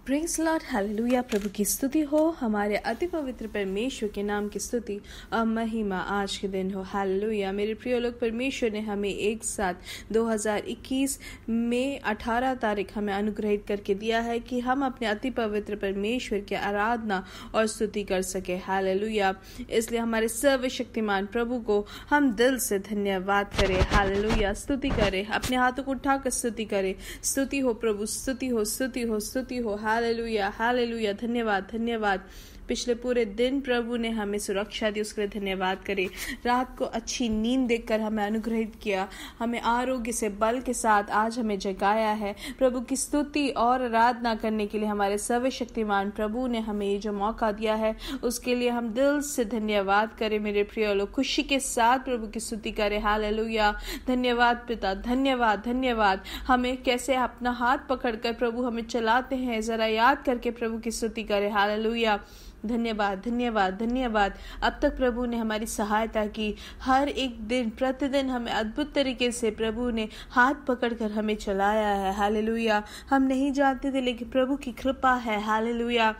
Praise Lord, hallelujah. प्रभु की स्तुति हो, हमारे अति पवित्र परमेश्वर के नाम की स्तुति और महिमा आज के दिन हो। हालेलुया। मेरे प्रिय लोग, परमेश्वर ने हमें एक साथ 2021 में 18 तारीख हमें अनुग्रहित करके दिया है कि हम अपने अति पवित्र परमेश्वर की आराधना और स्तुति कर सके। हालेलुया। इसलिए हमारे सर्वशक्तिमान प्रभु को हम दिल से धन्यवाद करें। हालेलुया। स्तुति करें, अपने हाथों को उठाकर स्तुति करें। स्तुति हो प्रभु, स्तुति हो, स्तुति हो, स्तुति हो। Hallelujah, hallelujah. धन्यवाद, धन्यवाद। पिछले पूरे दिन प्रभु ने हमें सुरक्षा दी, उसके लिए धन्यवाद करें। रात को अच्छी नींद देकर हमें अनुग्रहित किया, हमें आरोग्य से बल के साथ आज हमें जगाया है। प्रभु की स्तुति और आराधना करने के लिए हमारे सर्वशक्तिमान प्रभु ने हमें ये जो मौका दिया है, उसके लिए हम दिल से धन्यवाद करें। मेरे प्रिय लोग, खुशी के साथ प्रभु की स्तुति करें। हालेलुया। धन्यवाद पिता, धन्यवाद, धन्यवाद। हमें कैसे अपना हाथ पकड़कर प्रभु हमें चलाते हैं, जरा याद करके प्रभु की स्तुति करें। हालेलुया। धन्यवाद, धन्यवाद, धन्यवाद। अब तक प्रभु ने हमारी सहायता की। हर एक दिन प्रतिदिन हमें अद्भुत तरीके से प्रभु ने हाथ पकड़कर हमें चलाया है। हालेलुया। हम नहीं जानते थे, लेकिन प्रभु की कृपा है। हालेलुया।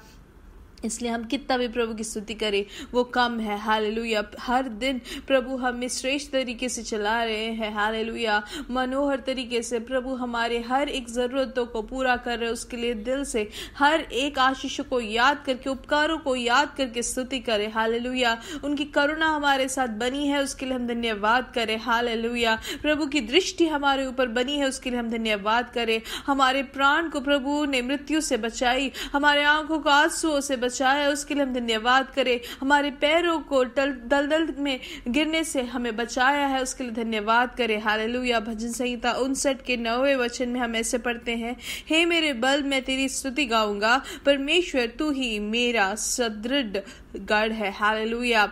इसलिए हम कितना भी प्रभु की स्तुति करें वो कम है। हालेलुया। हर दिन प्रभु हमें श्रेष्ठ तरीके से चला रहे हैं। हालेलुया। मनोहर तरीके से प्रभु हमारे हर एक ज़रूरतों को पूरा कर रहे हैं। उसके लिए दिल से हर एक आशीषों को याद करके, उपकारों को याद करके स्तुति करें। हालेलुया। उनकी करुणा हमारे साथ बनी है, उसके लिए हम धन्यवाद करें। हालेलुया। प्रभु की दृष्टि हमारे ऊपर बनी है, उसके लिए हम धन्यवाद करें। हमारे प्राण को प्रभु ने मृत्यु से बचाई, हमारे आंखों को आंसुओं से बचाया, उसके लिए हम धन्यवाद करें। हमारे पैरों को दलदल में गिरने से हमें बचाया है, उसके लिए धन्यवाद करें। हालेलुया। भजन संहिता 59 के 9वें वचन में हम ऐसे पढ़ते हैं, हे मेरे बल, मैं तेरी स्तुति गाऊंगा, परमेश्वर तू ही मेरा सुदृढ़ गढ़ है। हालेलुया।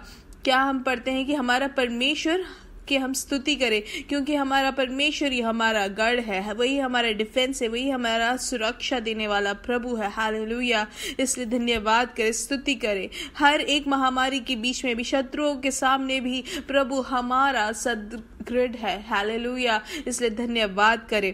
क्या हम पढ़ते हैं कि हमारा परमेश्वर कि हम स्तुति करें, क्योंकि हमारा परमेश्वर ही हमारा गढ़ है, वही हमारा डिफेंस है, वही हमारा सुरक्षा देने वाला प्रभु है। हालेलुया। इसलिए धन्यवाद करें, स्तुति करें। हर एक महामारी के बीच में भी, शत्रुओं के सामने भी प्रभु हमारा सुदृढ़ है। हालेलुया। इसलिए धन्यवाद करें,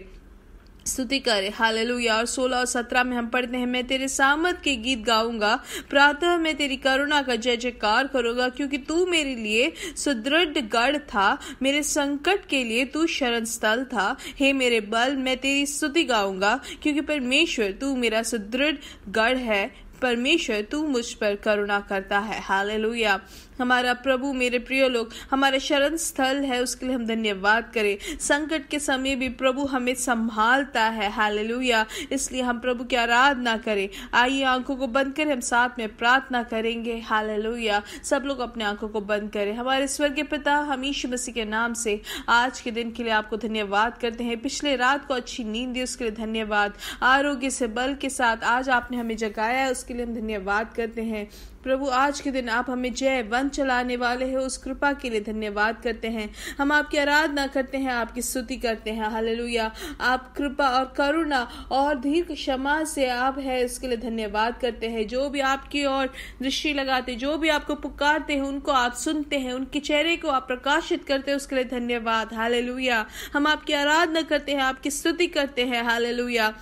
स्तुति करें। हालेलुया। और 16 और 17 में हम पढ़ते हैं, मैं तेरे सामर्थ के गीत गाऊंगा, प्रातः मैं तेरी करुणा का जय जयकार करूंगा, क्योंकि तू मेरे लिए सुदृढ़ गढ़ था, मेरे संकट के लिए तू शरण स्थल था। हे मेरे बल, मैं तेरी स्तुति गाऊंगा, क्योंकि परमेश्वर तू मेरा सुदृढ़ गढ़ है, परमेश्वर तू मुझ पर करुणा करता है। हालेलुया। हमारा प्रभु, मेरे प्रिय लोग, हमारा शरण स्थल है, उसके लिए हम धन्यवाद करें। संकट के समय भी प्रभु हमें संभालता है। हालेलुया। इसलिए हम प्रभु की आराधना करें। आइए आंखों को बंद करें, हम साथ में प्रार्थना करेंगे। हालेलुया। सब लोग अपने आंखों को बंद करें। हमारे स्वर्गीय पिता, हम यीशु मसीह के नाम से आज के दिन के लिए आपको धन्यवाद करते हैं। पिछले रात को अच्छी नींद दी, उसके लिए धन्यवाद। आरोग्य से बल के साथ आज आपने हमें जगाया है, उसके लिए हम धन्यवाद करते हैं। प्रभु, आज के दिन आप हमें जय वन चलाने वाले हैं, उस कृपा के लिए धन्यवाद करते हैं। हम आपकी आराधना करते हैं, आपकी स्तुति करते हैं। हालेलुया। आप कृपा और करुणा और दीर्घ क्षमा से आप है, उसके लिए धन्यवाद करते हैं। जो भी आपकी ओर दृष्टि लगाते, जो भी आपको पुकारते हैं, उनको आप सुनते हैं, उनके चेहरे को आप प्रकाशित करते हैं, उसके लिए धन्यवाद। हालेलुया। हम आपकी आराधना करते हैं, आपकी स्तुति करते हैं। हालेलुया।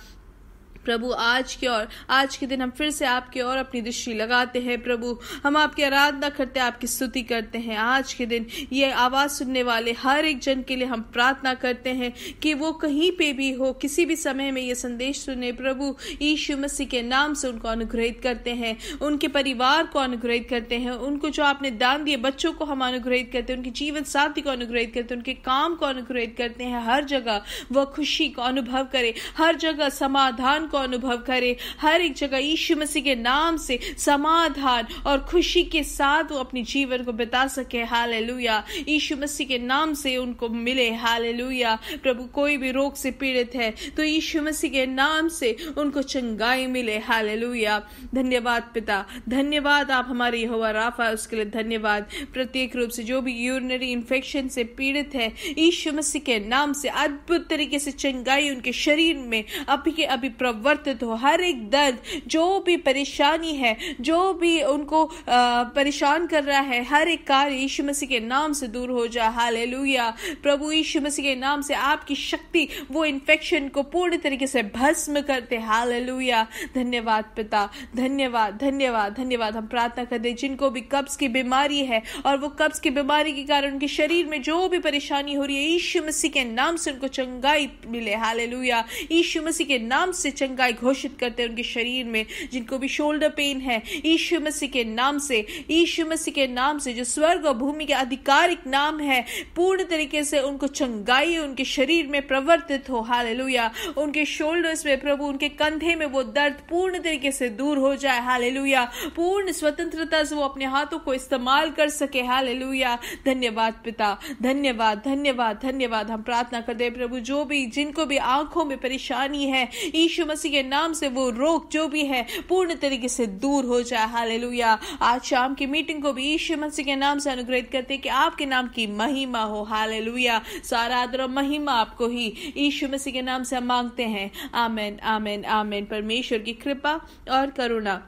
प्रभु, आज के दिन हम फिर से आपकी ओर अपनी दृष्टि लगाते हैं। प्रभु, हम आपकी आराधना करते हैं, आपकी स्तुति करते हैं। आज के दिन ये आवाज सुनने वाले हर एक जन के लिए हम प्रार्थना करते हैं कि वो कहीं पे भी हो, किसी भी समय में ये संदेश सुने, प्रभु यीशु मसीह के नाम से उनको अनुग्रहित करते हैं, उनके परिवार को अनुग्रहित करते हैं, उनको जो आपने दान दिए बच्चों को हम अनुग्रहित करते हैं, उनके जीवन साथी को अनुग्रहित करते हैं, उनके काम को अनुग्रहित करते हैं। हर जगह वह खुशी को अनुभव करे, हर जगह समाधान को अनुभव करे, हर एक जगह यीशु मसीह के नाम से समाधान और खुशी के साथ वो अपने जीवन को बिता सके। हालेलुया। यीशु मसीह के नाम से उनको मिले। हालेलुया। प्रभु, कोई भी रोग से पीड़ित है तो यीशु मसीह के नाम से उनको चंगाई मिले। हालेलुया। धन्यवाद पिता, धन्यवाद। आप हमारे यहोवा राफा, उसके लिए धन्यवाद। प्रत्येक रूप से जो भी यूरिनरी इन्फेक्शन से पीड़ित है, यीशु मसीह के नाम से अद्भुत तरीके से चंगाई उनके शरीर में अभी के अभी प्रवर्तित हो। हर एक दर्द, जो भी परेशानी है, जो भी उनको परेशान कर रहा है, हर एक कार्य यीशु मसीह के नाम से दूर हो जाए। हालेलुया। प्रभु यीशु मसीह के नाम से आपकी शक्ति वो इन्फेक्शन को पूर्ण तरीके से भस्म करते। हालेलुया। धन्यवाद पिता, धन्यवाद धन्यवाद धन्यवाद। हम प्रार्थना करते जिनको भी कब्ज की बीमारी है और वो कब्ज की बीमारी के कारण उनके शरीर में जो भी परेशानी हो रही है, यीशु मसीह के नाम से उनको चंगाई मिले। हालेलुया। यीशु मसीह के नाम से चंगाई घोषित करते हैं उनके शरीर में। जिनको भी शोल्डर पेन है, यीशु मसीह के नाम से, यीशु मसीह के नाम से जो स्वर्ग और भूमि के आधिकारिक नाम है, पूर्ण तरीके से उनको चंगाई उनके शरीर में प्रवर्तित हो। हालेलुया। उनके शोल्डर्स में प्रभु, उनके कंधे में वो दर्द पूर्ण तरीके से दूर हो जाए। हालेलुया। पूर्ण स्वतंत्रता से वो अपने हाथों को इस्तेमाल कर सके। हालेलुया। धन्यवाद पिता, धन्यवाद धन्यवाद धन्यवाद। हम प्रार्थना करते हैं प्रभु, जो भी जिनको भी आंखों में परेशानी है, यीशु मसीह के नाम से वो रोग जो भी है पूर्ण तरीके से दूर हो जाए। हालेलुया। आज शाम की मीटिंग को भी यीशु मसीह के नाम से अनुग्रहित करते हैं कि आपके नाम की महिमा हो। हालेलुया। सारा आदर और महिमा आपको ही यीशु मसीह के नाम से हम मांगते हैं। आमीन आमीन आमीन। परमेश्वर की कृपा और करुणा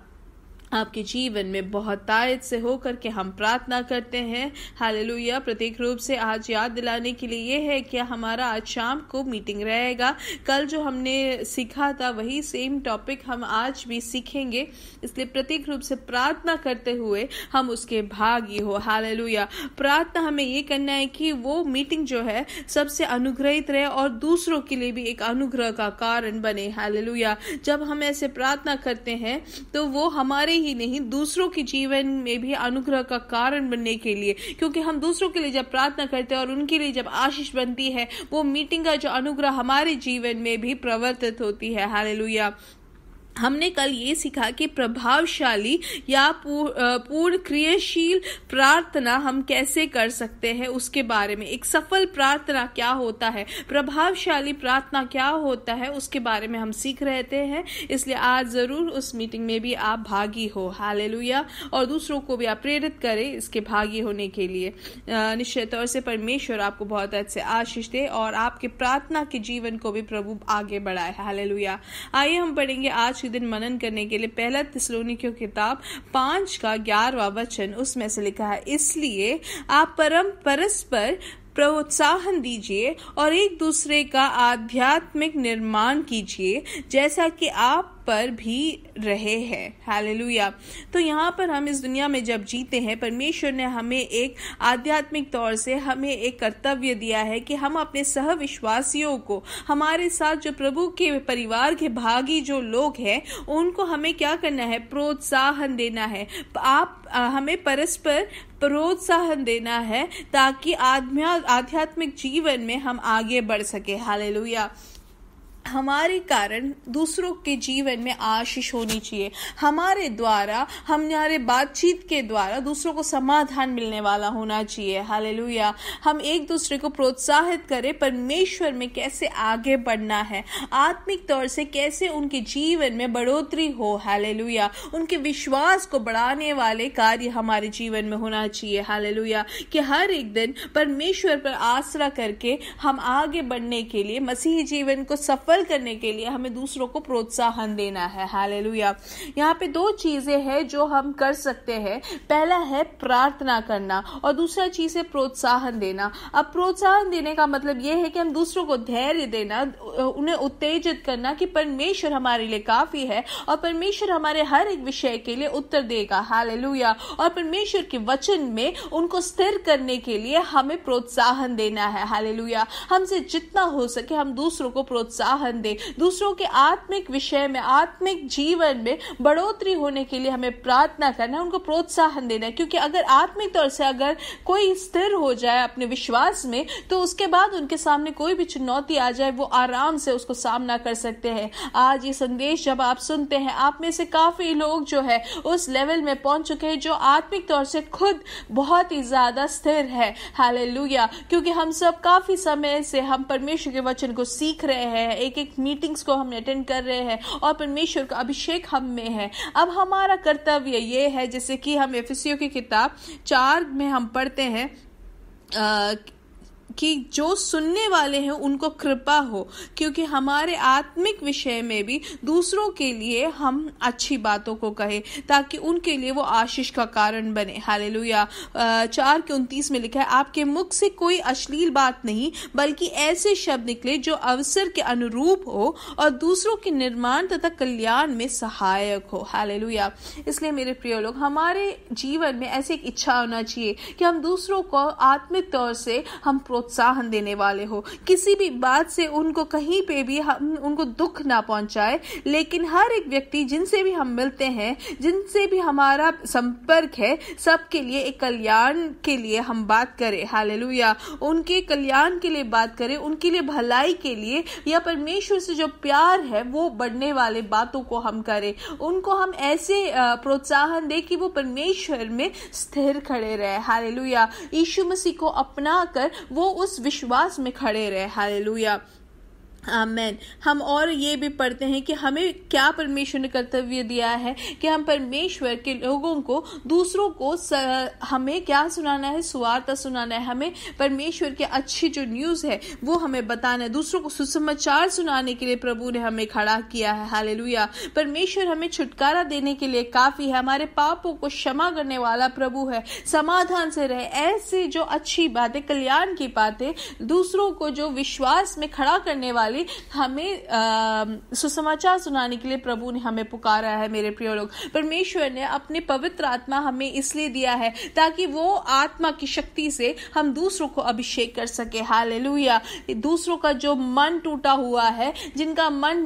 आपके जीवन में बहुत तायत से हो करके हम प्रार्थना करते हैं। हालेलुया। प्रत्येक रूप से आज याद दिलाने के लिए ये है कि हमारा आज शाम को मीटिंग रहेगा। कल जो हमने सीखा था वही सेम टॉपिक हम आज भी सीखेंगे, इसलिए प्रत्येक रूप से प्रार्थना करते हुए हम उसके भागी हो। हालेलुया। प्रार्थना हमें ये करना है कि वो मीटिंग जो है सबसे अनुग्रहित रहे और दूसरों के लिए भी एक अनुग्रह का कारण बने। हालेलुया। जब हम ऐसे प्रार्थना करते हैं तो वो हमारे ही नहीं, दूसरों के जीवन में भी अनुग्रह का कारण बनने के लिए, क्योंकि हम दूसरों के लिए जब प्रार्थना करते हैं और उनके लिए जब आशीष बनती है, वो मीटिंग का जो अनुग्रह हमारे जीवन में भी प्रवर्तित होती है। हालेलुया। हमने कल ये सीखा कि प्रभावशाली या पूर्ण क्रियाशील प्रार्थना हम कैसे कर सकते हैं, उसके बारे में। एक सफल प्रार्थना क्या होता है, प्रभावशाली प्रार्थना क्या होता है, उसके बारे में हम सीख रहते हैं। इसलिए आज जरूर उस मीटिंग में भी आप भागी हो। हालेलुया। और दूसरों को भी आप प्रेरित करें इसके भागी होने के लिए। निश्चित तौर से परमेश्वर आपको बहुत अच्छे आशीष दे और आपके प्रार्थना के जीवन को भी प्रभु आगे बढ़ाए। हालेलुया। आइए हम पढ़ेंगे आज दिन मनन करने के लिए पहला थिस्सलुनीकियों की किताब 5 का 11वां वचन। उसमें से लिखा है, इसलिए आप परस्पर प्रोत्साहन दीजिए और एक दूसरे का आध्यात्मिक निर्माण कीजिए, जैसा कि आप पर भी रहे हैं। हालेलुया। तो यहाँ पर हम इस दुनिया में जब जीते हैं, परमेश्वर ने हमें एक आध्यात्मिक तौर से हमें एक कर्तव्य दिया है कि हम अपने सहविश्वासियों को, हमारे साथ जो प्रभु के परिवार के भागी जो लोग हैं, उनको हमें क्या करना है, प्रोत्साहन देना है। हमें परस्पर प्रोत्साहन देना है ताकि आध्यात्मिक जीवन में हम आगे बढ़ सके। हालेलुया। हमारे कारण दूसरों के जीवन में आशीष होनी चाहिए। हमारे द्वारा, हमारे बातचीत के द्वारा दूसरों को समाधान मिलने वाला होना चाहिए। हालेलुया। हम एक दूसरे को प्रोत्साहित करें परमेश्वर में कैसे आगे बढ़ना है, आत्मिक तौर से कैसे उनके जीवन में बढ़ोतरी हो। हालेलुया। उनके विश्वास को बढ़ाने वाले कार्य हमारे जीवन में होना चाहिए। हालेलुया। कि हर एक दिन परमेश्वर पर आसरा करके हम आगे बढ़ने के लिए, मसीही जीवन को सफल करने के लिए हमें दूसरों को प्रोत्साहन देना है। हालेलुया। यहाँ पे 2 चीजें हैं जो हम कर सकते हैं। पहला है प्रार्थना करना और दूसरा चीज है प्रोत्साहन देना। अब प्रोत्साहन देने का मतलब यह है कि हम दूसरों को धैर्य देना, उन्हें उत्तेजित करना कि परमेश्वर हमारे लिए काफी है और परमेश्वर हमारे हर एक विषय के लिए उत्तर देगा। हालेलुया। और परमेश्वर के वचन में उनको स्थिर करने के लिए हमें प्रोत्साहन देना है। हालेलुया। हमसे जितना हो सके हम दूसरों को प्रोत्साहन दे, दूसरों के आत्मिक विषय में, आत्मिक जीवन में बढ़ोतरी होने के लिए हमें प्रार्थना करना है, उनको प्रोत्साहन देना है। क्योंकि अगर आत्मिक तौर से अगर कोई स्थिर हो जाए अपने विश्वास में, तो उसके बाद उनके सामने कोई भी चुनौती आ जाए वो आराम से उसको सामना कर सकते हैं। आज ये संदेश जब आप सुनते हैं, आप में से काफी लोग जो है उस लेवल में पहुंच चुके हैं जो आत्मिक तौर से खुद बहुत ही ज्यादा स्थिर है। हालेलुया। क्योंकि हम सब काफी समय से हम परमेश्वर के वचन को सीख रहे हैं, एक मीटिंग्स को हम अटेंड कर रहे हैं और परमेश्वर का अभिषेक हम में है। अब हमारा कर्तव्य ये है, जैसे कि हम इफिसियों की किताब 4 में हम पढ़ते हैं कि जो सुनने वाले हैं उनको कृपा हो, क्योंकि हमारे आत्मिक विषय में भी दूसरों के लिए हम अच्छी बातों को कहें ताकि उनके लिए वो आशीष का कारण बने। हालेलुया। 4:29 में लिखा है, आपके मुख से कोई अश्लील बात नहीं बल्कि ऐसे शब्द निकले जो अवसर के अनुरूप हो और दूसरों के निर्माण तथा कल्याण में सहायक हो। हालेलुया। इसलिए मेरे प्रिय लोग, हमारे जीवन में ऐसी एक इच्छा होना चाहिए कि हम दूसरों को आत्मिक तौर से हम प्रोत्साहन देने वाले हो, किसी भी बात से उनको कहीं पे भी हम उनको दुख ना पहुंचाए, लेकिन हर एक व्यक्ति जिनसे भी हम मिलते हैं, जिनसे भी हमारा संपर्क है, सबके लिए एक कल्याण के लिए हम बात करें। हालेलुया। उनके कल्याण के लिए बात करें, उनके लिए भलाई के लिए, या परमेश्वर से जो प्यार है वो बढ़ने वाले बातों को हम करें। उनको हम ऐसे प्रोत्साहन दे कि वो परमेश्वर में स्थिर खड़े रहे। हालेलुया। यीशु मसीह को अपना कर वो उस विश्वास में खड़े रहे। हालेलुया। आमेन। हम और ये भी पढ़ते हैं कि हमें क्या परमेश्वर ने कर्तव्य दिया है कि हम परमेश्वर के लोगों को, दूसरों को हमें क्या सुनाना है, सुवार्ता सुनाना है। हमें परमेश्वर की अच्छी जो न्यूज़ है वो हमें बताना है। दूसरों को सुसमाचार सुनाने के लिए प्रभु ने हमें खड़ा किया है। हालेलुया। परमेश्वर हमें छुटकारा देने के लिए काफी है। हमारे पापों को क्षमा करने वाला प्रभु है। समाधान से रहे, ऐसे जो अच्छी बातें, कल्याण की बातें, दूसरों को जो विश्वास में खड़ा करने वाले हमें सुसमाचार सुनाने के लिए प्रभु ने हमें पुकारा है। मेरे प्रिय लोग, परमेश्वर ने अपने पवित्र आत्मा हमें इसलिए दिया है ताकि वो आत्मा की शक्ति से हम दूसरों को अभिषेक कर सके। हालेलुया। दूसरों का जो मन टूटा हुआ है, जिनका मन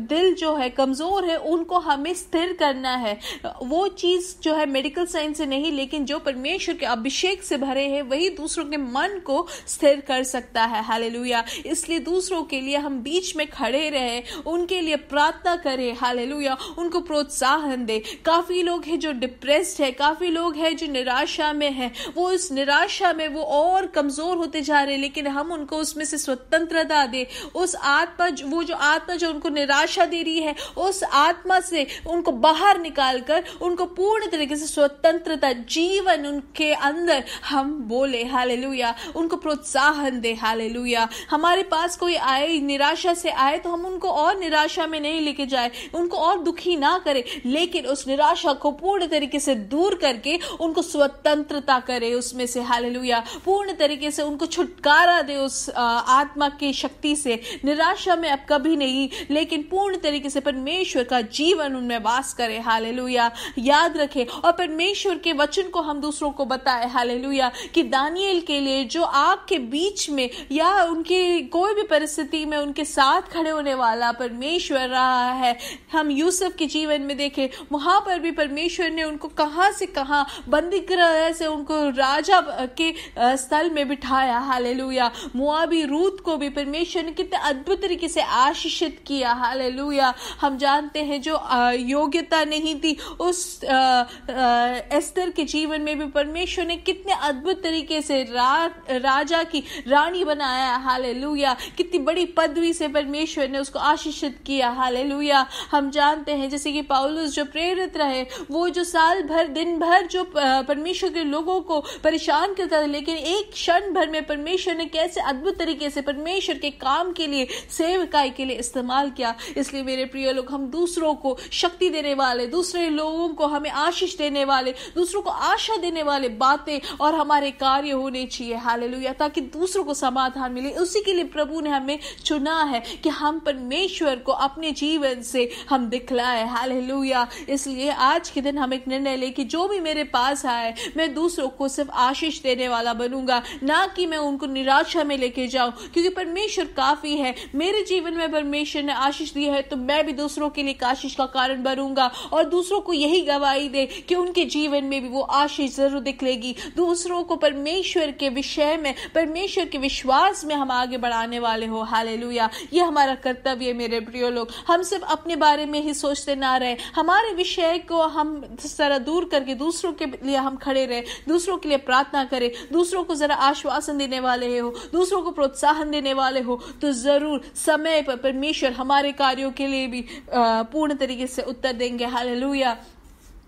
दिल जो है कमजोर है, उनको हमें स्थिर करना है। वो चीज जो है मेडिकल साइंस से नहीं, लेकिन जो परमेश्वर के अभिषेक से भरे हैं वही दूसरों के मन को स्थिर कर सकता है। हालेलुया। इसलिए दूसरों के लिए हम बीच में खड़े रहे, उनके लिए प्रार्थना करें। हालेलुया। उनको प्रोत्साहन दे। काफी लोग हैं जो डिप्रेस्ड है, काफी लोग हैं जो निराशा में है, वो इस निराशा में वो और कमजोर होते जा रहे हैं, लेकिन हम उनको उसमें से स्वतंत्रता दे। उस आत्मा, वो जो आत्मा जो उनको निराशा दे रही है, उस आत्मा से उनको बाहर निकालकर उनको पूर्ण तरीके से स्वतंत्रता, जीवन उनके अंदर हम बोले। हालेलुया। उनको प्रोत्साहन दे। हालेलुया। हमारे पास कोई आए, निराशा से आए, तो हम उनको और निराशा में नहीं लेके जाए, उनको और दुखी ना करें, लेकिन उस निराशा को पूर्ण तरीके से दूर करके उनको स्वतंत्रता करे उसमें से। हालेलुया। पूर्ण तरीके से उनको छुटकारा दे उस आत्मा की शक्ति से। निराशा में अब कभी नहीं, लेकिन पूर्ण तरीके से परमेश्वर का जीवन उनमें वास करे। हालेलुया। याद रखें और परमेश्वर के वचन को हम दूसरों को बताए। हालेलुया। कि दानियेल के लिए जो आग के बीच में या उनके कोई भी परिस्थिति में उनके साथ खड़े होने वाला परमेश्वर रहा है। हम यूसुफ के जीवन में देखें, वहां पर भी परमेश्वर ने उनको कहां से कहां बंदी गृह से उनको राजा के स्थल में बिठाया। हालेलुया। मोआबी रूत को भी परमेश्वर ने कितने अद्भुत तरीके से आशीषित किया। हालेलुया। हम जानते हैं जो योग्यता नहीं थी उस एस्तर के जीवन में भी परमेश्वर ने कितने अद्भुत तरीके से राजा की रानी बनाया। हालेलुया। कितनी बड़ी पदवी से परमेश्वर ने उसको आशीषित किया। हालेलुया। हम जानते हैं जैसे कि पौलुस जो प्रेरित रहे, वो जो साल भर दिन भर जो परमेश्वर के लोगों को परेशान करता था, लेकिन एक क्षण भर में परमेश्वर ने कैसे अद्भुत तरीके से परमेश्वर के काम के लिए, सेवकाई के लिए इस्तेमाल किया। इसलिए मेरे प्रिय लोग, हम दूसरों को शक्ति देने वाले, दूसरे लोगों को हमें आशीष देने वाले, दूसरों को आशा देने वाले बातें और हमारे कार्य होने चाहिए। हालेलुया। ताकि दूसरों को समाधान मिले। उसी के लिए प्रभु ने हमें चुना है कि हम परमेश्वर को अपने जीवन से हम दिखलाए। हालेलुया। इसलिए आज के दिन हम एक निर्णय ले कि जो भी मेरे पास आए, मैं दूसरों को सिर्फ आशीष देने वाला बनूंगा, ना कि मैं उनको निराशा में लेके जाऊं, क्योंकि परमेश्वर काफी है। मेरे जीवन में परमेश्वर ने आशीष दी है, तो मैं भी दूसरों के लिए आशीष का कारण बनूंगा और दूसरों को यही गवाही दे कि उनके जीवन में भी वो आशीष जरूर दिखलेगी। दूसरों को परमेश्वर के विषय में, परमेश्वर के विश्वास में हम आगे बढ़ाने वाले हो। हालेलुया। ये हमारा कर्तव्य है मेरे प्रिय लोग। हम सिर्फ अपने बारे में ही सोचते ना रहे, हमारे विषय को हम जरा दूर करके दूसरों के लिए हम खड़े रहे, दूसरों के लिए प्रार्थना करें, दूसरों को जरा आश्वासन देने वाले हो, दूसरों को प्रोत्साहन देने वाले हो, तो जरूर समय पर परमेश्वर हमारे कार्यों के लिए भी पूर्ण तरीके से उत्तर देंगे। हालेलुया।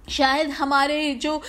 शायद हमारे जो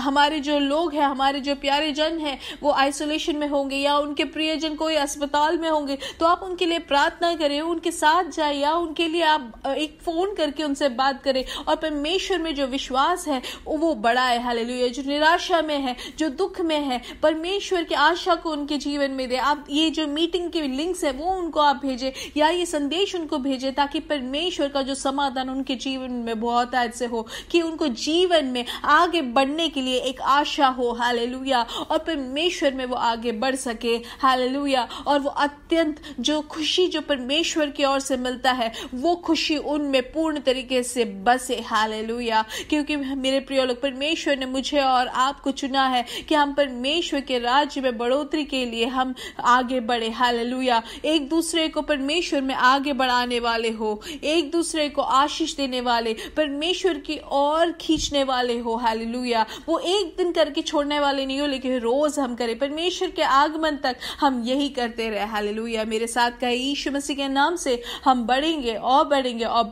हमारे जो लोग हैं, हमारे जो प्यारे जन हैं, वो आइसोलेशन में होंगे या उनके प्रियजन कोई अस्पताल में होंगे, तो आप उनके लिए प्रार्थना करें, उनके साथ जाए या उनके लिए आप एक फोन करके उनसे बात करें और परमेश्वर में जो विश्वास है वो बढ़ाए। हालेलुया। जो निराशा में है, जो दुख में है, परमेश्वर की आशा को उनके जीवन में दे। आप ये जो मीटिंग के लिंक्स है वो उनको आप भेजें या ये संदेश उनको भेजें, ताकि परमेश्वर का जो समाधान उनके जीवन में बहुत आज से हो, कि उनको जीवन में आगे बढ़ने के लिए एक आशा हो। हालेलुया। और परमेश्वर में वो आगे बढ़ सके। हालेलुया। और वो अत्यंत जो खुशी जो परमेश्वर की ओर से मिलता है, वो खुशी उनमें पूर्ण तरीके से बसे। हालेलुया। क्योंकि मेरे प्रिय लोग, परमेश्वर ने मुझे और आपको चुना है कि हम परमेश्वर के राज्य में बढ़ोतरी के लिए हम आगे बढ़े। हालेलुया। एक दूसरे को परमेश्वर में आगे बढ़ाने वाले हो, एक दूसरे को आशीष देने वाले, परमेश्वर की ओर खींचने वाले हो। हालेलुया। वो एक दिन करके छोड़ने वाले नहीं हो, लेकिन रोज हम करें, परमेश्वर के आगमन तक हम यही करते रहे। हालेलुया। मेरे साथ कहे, यीशु मसीह के नाम से हम बढ़ेंगे और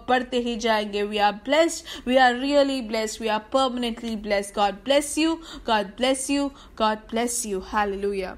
बढ़ते ही जाएंगे। We are blessed, we are really blessed, we are permanently blessed. God bless you, God bless you, God bless you. Hallelujah.